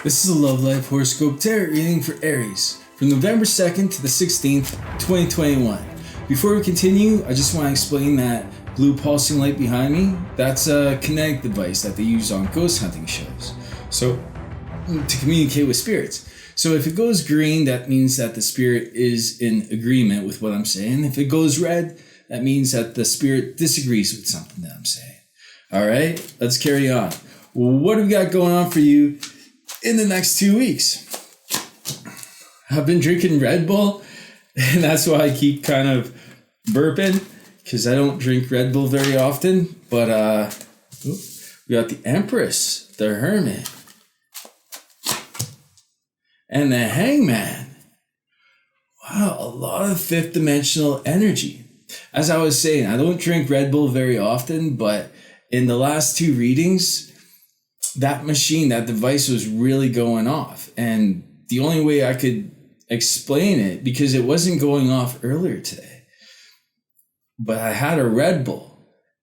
This is a Love Life Horoscope Tarot reading for Aries from November 2nd to the 16th, 2021. Before we continue, I just want to explain that blue pulsing light behind me, that's a kinetic device that they use on ghost hunting shows. So, to communicate with spirits. So if it goes green, that means that the spirit is in agreement with what I'm saying. If it goes red, that means that the spirit disagrees with something that I'm saying. All right, let's carry on. What do we got going on for you in the next 2 weeks? I've been drinking Red Bull, and that's why I keep kind of burping, because I don't drink Red Bull very often. But we got the Empress, the Hermit, and the Hangman. Wow, a lot of fifth dimensional energy. As I was saying, I don't drink Red Bull very often, but in the last 2 readings, that machine, that device was really going off. And the only way I could explain it, because it wasn't going off earlier today, but I had a Red Bull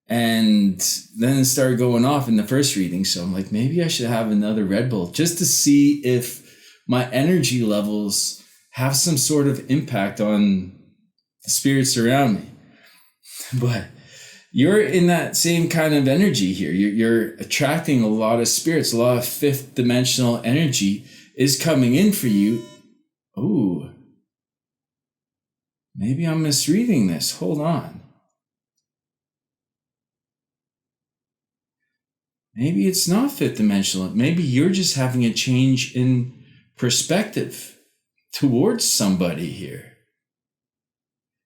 and then it started going off in the first reading. So I'm like, maybe I should have another Red Bull just to see if my energy levels have some sort of impact on the spirits around me. But you're in that same kind of energy here. You're attracting a lot of spirits. A lot of fifth dimensional energy is coming in for you. Ooh. Maybe I'm misreading this. Hold on. Maybe it's not fifth dimensional. Maybe you're just having a change in perspective towards somebody here.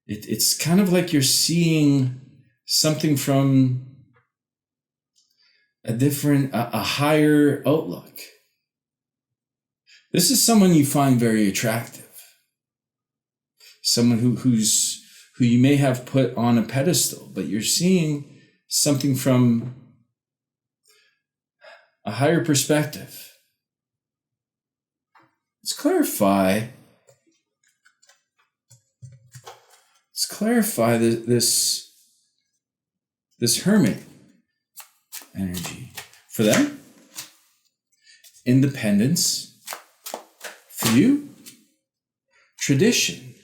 It's kind of like you're seeing something from a higher outlook. This is someone you find very attractive. Someone who you may have put on a pedestal, but you're seeing something from a higher perspective. Let's clarify this Hermit energy. For them, independence. For you, tradition.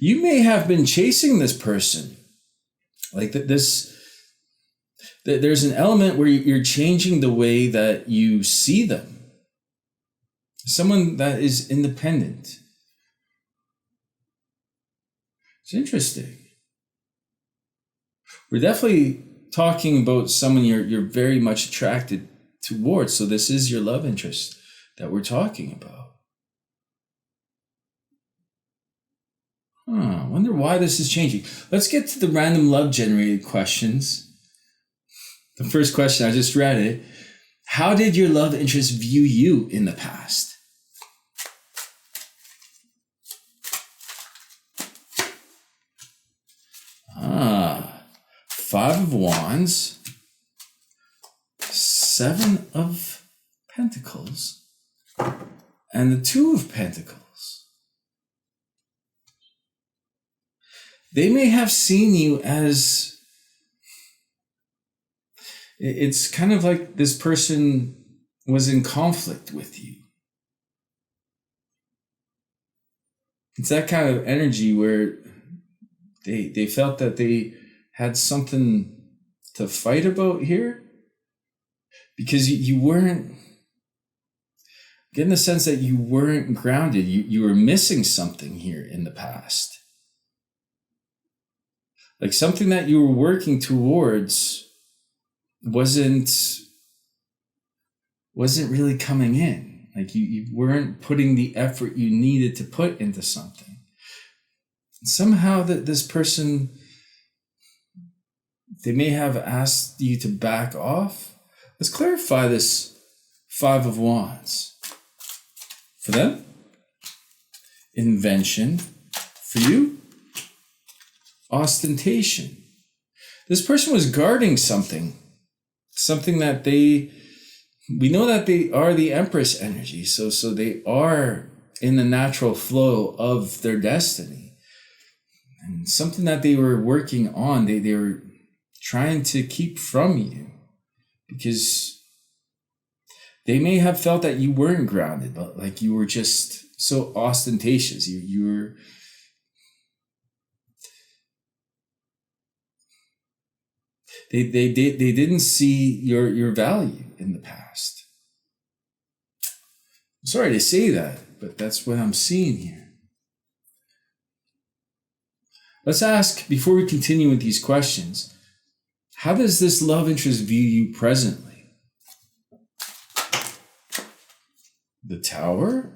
You may have been chasing this person. Like there's an element where you're changing the way that you see them. Someone that is independent. It's interesting. We're definitely talking about someone you're very much attracted towards. So this is your love interest that we're talking about. I wonder why this is changing. Let's get to the random love generated questions. The first question, I just read it. How did your love interest view you in the past? Five of Wands, Seven of Pentacles, and the Two of Pentacles. They may have seen you as, it's kind of like this person was in conflict with you. It's that kind of energy where they felt that they had something to fight about here, because you weren't getting the sense that you weren't grounded. You were missing something here in the past. Like something that you were working towards wasn't really coming in. Like you weren't putting the effort you needed to put into something. And somehow that this person, they may have asked you to back off. Let's clarify this Five of Wands. For them, invention. For you, ostentation. This person was guarding something something that we know that they are the Empress energy. So they are in the natural flow of their destiny. And something that they were working on, they were trying to keep from you, because they may have felt that you weren't grounded, but like you were just so ostentatious. You were, they didn't see your value in the past. I'm sorry to say that, but that's what I'm seeing here. Let's ask, before we continue with these questions, how does this love interest view you presently? The Tower,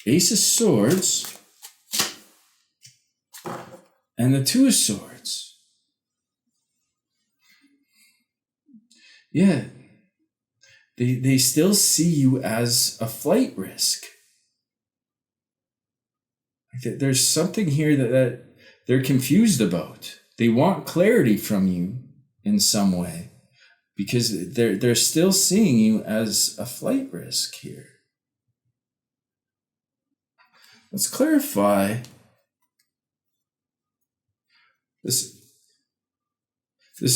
Ace of Swords, and the Two of Swords. Yeah, they still see you as a flight risk. There's something here that they're confused about. They want clarity from you in some way, because they're still seeing you as a flight risk here. Let's clarify this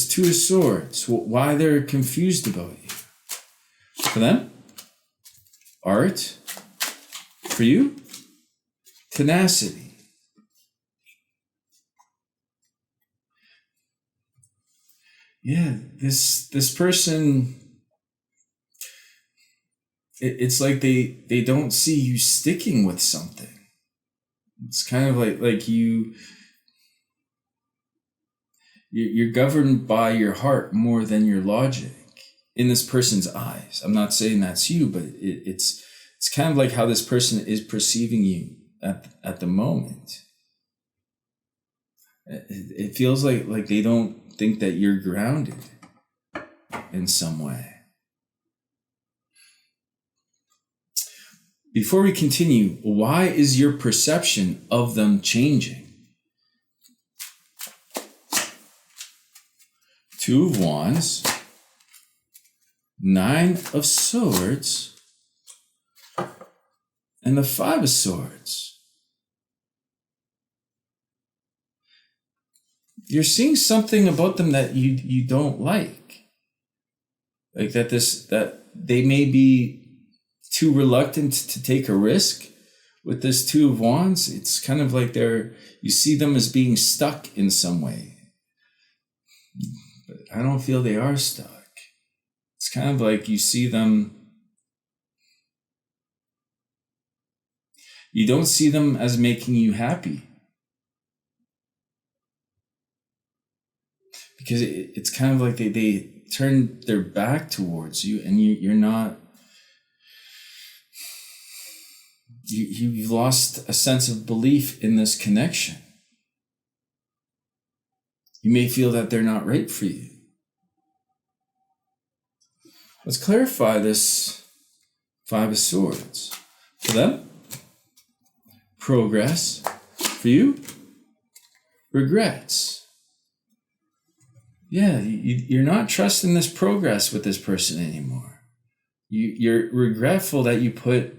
Two of Swords, why they're confused about you. For them, art. For you, tenacity. Yeah, this person, it's like they don't see you sticking with something. It's kind of like you're governed by your heart more than your logic in this person's eyes. I'm not saying that's you, but it's kind of like how this person is perceiving you at the moment. It feels like they don't think that you're grounded in some way. Before we continue, why is your perception of them changing? Two of Wands, Nine of Swords, and the Five of Swords. You're seeing something about them that you don't like. Like that they may be too reluctant to take a risk with this Two of Wands. It's kind of like you see them as being stuck in some way. But I don't feel they are stuck. It's kind of like you see them, you don't see them as making you happy. Because it's kind of like they turn their back towards you, and you're not, you've lost a sense of belief in this connection. You may feel that they're not right for you. Let's clarify this Five of Swords. For them, progress. For you, regrets. Yeah, you're not trusting this progress with this person anymore. You're regretful that you put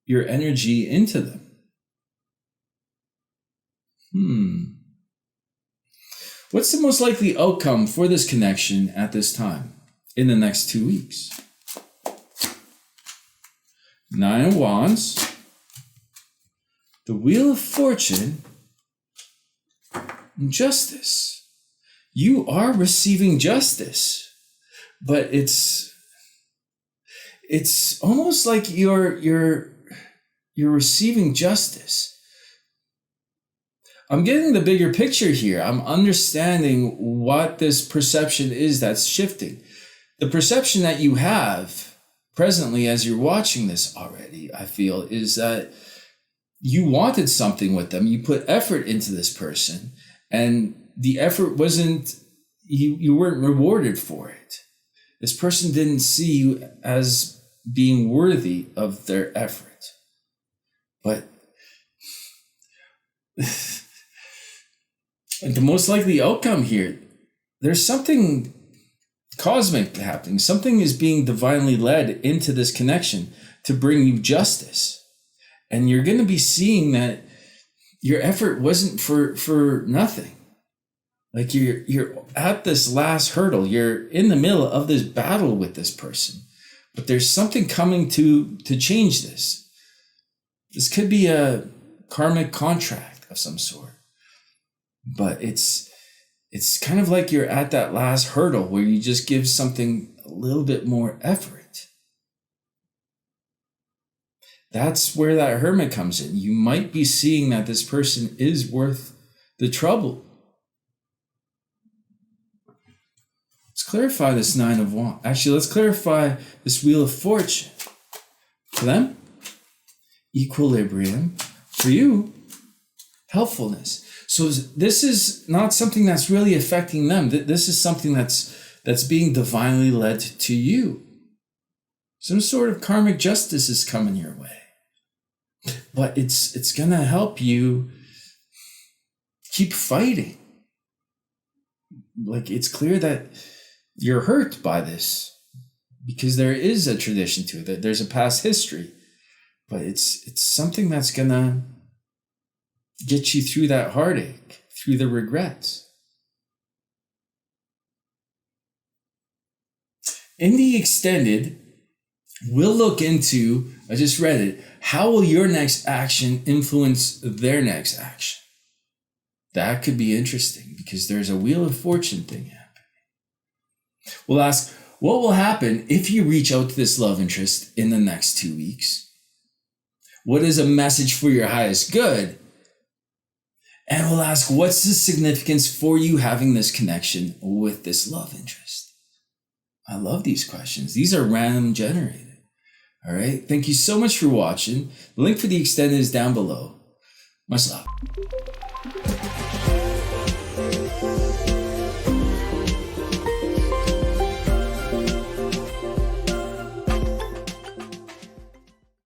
your energy into them. What's the most likely outcome for this connection at this time in the next 2 weeks? Nine of Wands, the Wheel of Fortune, and Justice. You are receiving justice, but it's almost like you're receiving justice. I'm getting the bigger picture here. I'm understanding what this perception is that's shifting. The perception that you have presently as you're watching this already, I feel, is that you wanted something with them. You put effort into this person, and the effort wasn't, you weren't rewarded for it. This person didn't see you as being worthy of their effort. But And the most likely outcome here, there's something cosmic happening. Something is being divinely led into this connection to bring you justice. And you're going to be seeing that your effort wasn't for nothing. Like you're at this last hurdle. You're in the middle of this battle with this person. But there's something coming to change this. This could be a karmic contract of some sort. But it's kind of like you're at that last hurdle where you just give something a little bit more effort. That's where that hermit comes in. You might be seeing that this person is worth the trouble. Let's clarify this 9 of Wands. Actually, let's clarify this Wheel of Fortune. For them, equilibrium. For you, helpfulness. So this is not something that's really affecting them. This is something that's being divinely led to you. Some sort of karmic justice is coming your way. But it's going to help you keep fighting. Like, it's clear that you're hurt by this because there is a tradition to it, that there's a past history. But it's something that's going to get you through that heartache, through the regrets. In the extended, we'll look into, I just read it, how will your next action influence their next action? That could be interesting because there's a Wheel of Fortune thing happening. We'll ask, what will happen if you reach out to this love interest in the next 2 weeks? What is a message for your highest good? And we'll ask, what's the significance for you having this connection with this love interest? I love these questions. These are random generated. All right. Thank you so much for watching. The link for the extended is down below. Much love.